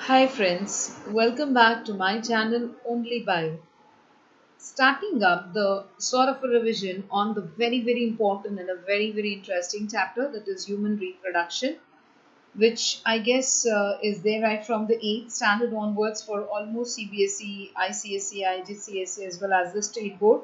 Hi friends, welcome back to my channel Only Bio. Starting up the sort of a revision on the very important and a very interesting chapter, that is human reproduction, which I guess is there right from the 8th standard onwards for almost CBSE, ICSE, IGCSE as well as the state board.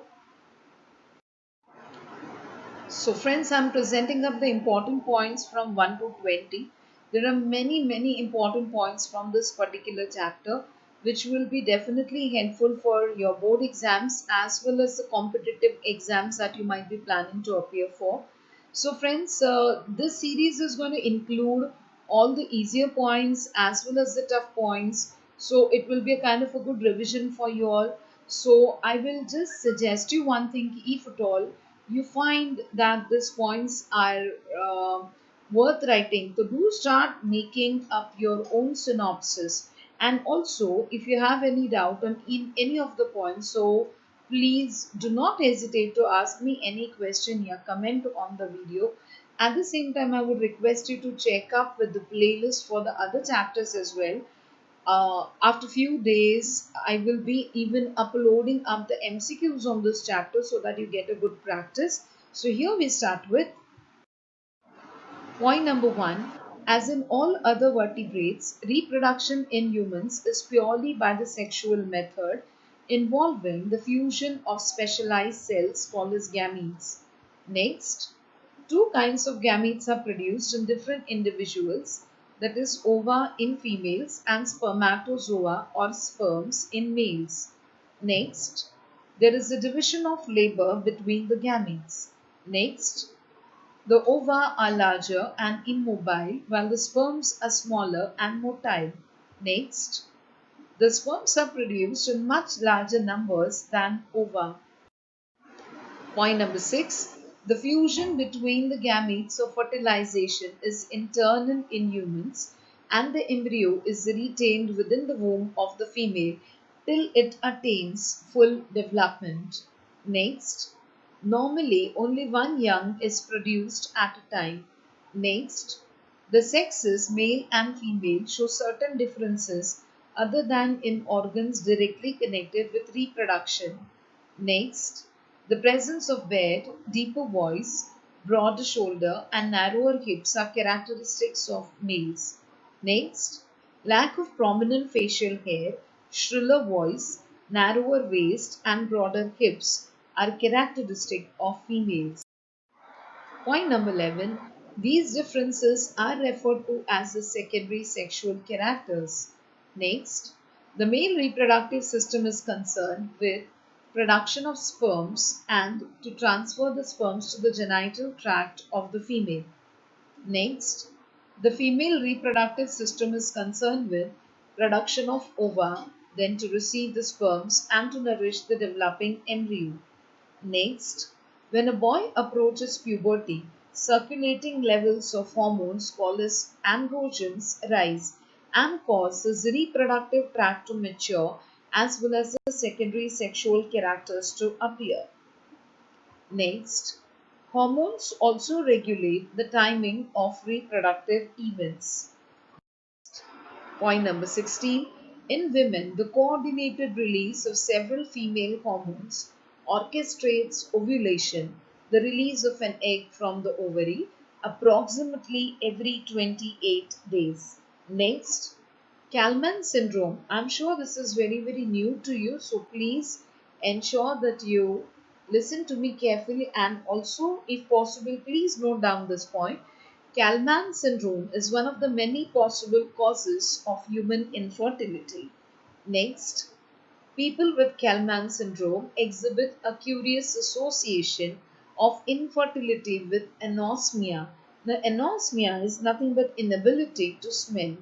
So, friends, I'm presenting up the important points from 1 to 20. There are many important points from this particular chapter, which will be definitely helpful for your board exams as well as the competitive exams that you might be planning to appear for. So, friends, this series is going to include all the easier points as well as the tough points. So, it will be a kind of a good revision for you all. So, I will just suggest you one thing, if at all you find that these points are worth writing, so do start making up your own synopsis. And also, if you have any doubt on in any of the points, so please do not hesitate to ask me any question or comment on the video. At the same time, I would request you to check up with the playlist for the other chapters as well. After few days, I will be even uploading up the MCQs on this chapter so that you get a good practice. So here we start with point number one. As in all other vertebrates, reproduction in humans is purely by the sexual method, involving the fusion of specialized cells called as gametes. Next, two kinds of gametes are produced in different individuals, that is, ova in females and spermatozoa or sperms in males. Next, there is a division of labor between the gametes. Next, the ova are larger and immobile, while the sperms are smaller and motile. Next, the sperms are produced in much larger numbers than ova. Point number six, the fusion between the gametes of fertilization is internal in humans, and the embryo is retained within the womb of the female till it attains full development. Next, normally only one young is produced at a time. Next, the sexes, male and female, show certain differences other than in organs directly connected with reproduction. Next, the presence of bed, deeper voice, broader shoulder, and narrower hips are characteristics of males. Next, lack of prominent facial hair, shriller voice, narrower waist, and broader hips are characteristic of females. Point number 11. These differences are referred to as the secondary sexual characters. Next, the male reproductive system is concerned with production of sperms and to transfer the sperms to the genital tract of the female. Next, the female reproductive system is concerned with production of ova, then to receive the sperms and to nourish the developing embryo. Next, when a boy approaches puberty, circulating levels of hormones called as androgens rise and cause his reproductive tract to mature as well as the secondary sexual characters to appear. Next, hormones also regulate the timing of reproductive events. Point number 16. In women, the coordinated release of several female hormones orchestrates ovulation, the release of an egg from the ovary, approximately every 28 days. Next, Kalman syndrome. I'm sure this is very new to you, so please ensure that you listen to me carefully, and also, if possible, please note down this point. Kalman syndrome is one of the many possible causes of human infertility. Next, people with Kalman syndrome exhibit a curious association of infertility with anosmia. The anosmia is nothing but inability to smell.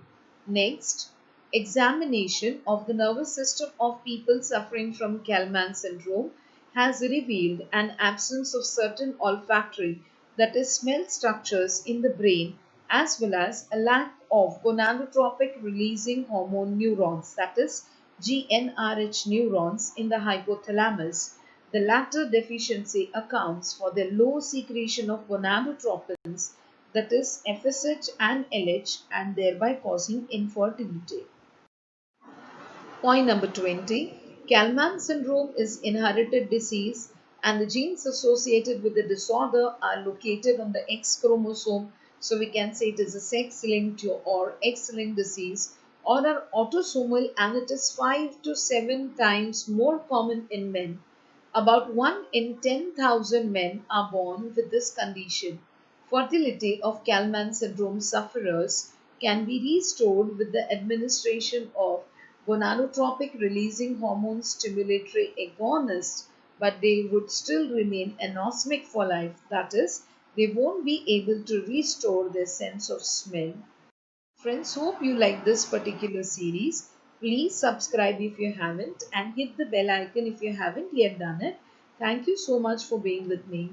Next, examination of the nervous system of people suffering from Kalman syndrome has revealed an absence of certain olfactory, that is, smell structures in the brain, as well as a lack of gonadotropic releasing hormone neurons, that is, GnRH neurons in the hypothalamus. The latter deficiency accounts for the low secretion of gonadotropins, that is FSH and LH, and thereby causing infertility. Point number 20. Kallman syndrome is inherited disease and the genes associated with the disorder are located on the X chromosome. So we can say it is a sex-linked or X-linked disease or are autosomal, and it is 5 to 7 times more common in men. About 1 in 10,000 men are born with this condition. Fertility of Kallman syndrome sufferers can be restored with the administration of gonadotropic releasing hormone stimulatory agonists, but they would still remain anosmic for life. That is, they won't be able to restore their sense of smell. Friends, hope you like this particular series. Please subscribe if you haven't and hit the bell icon if you haven't yet done it. Thank you so much for being with me.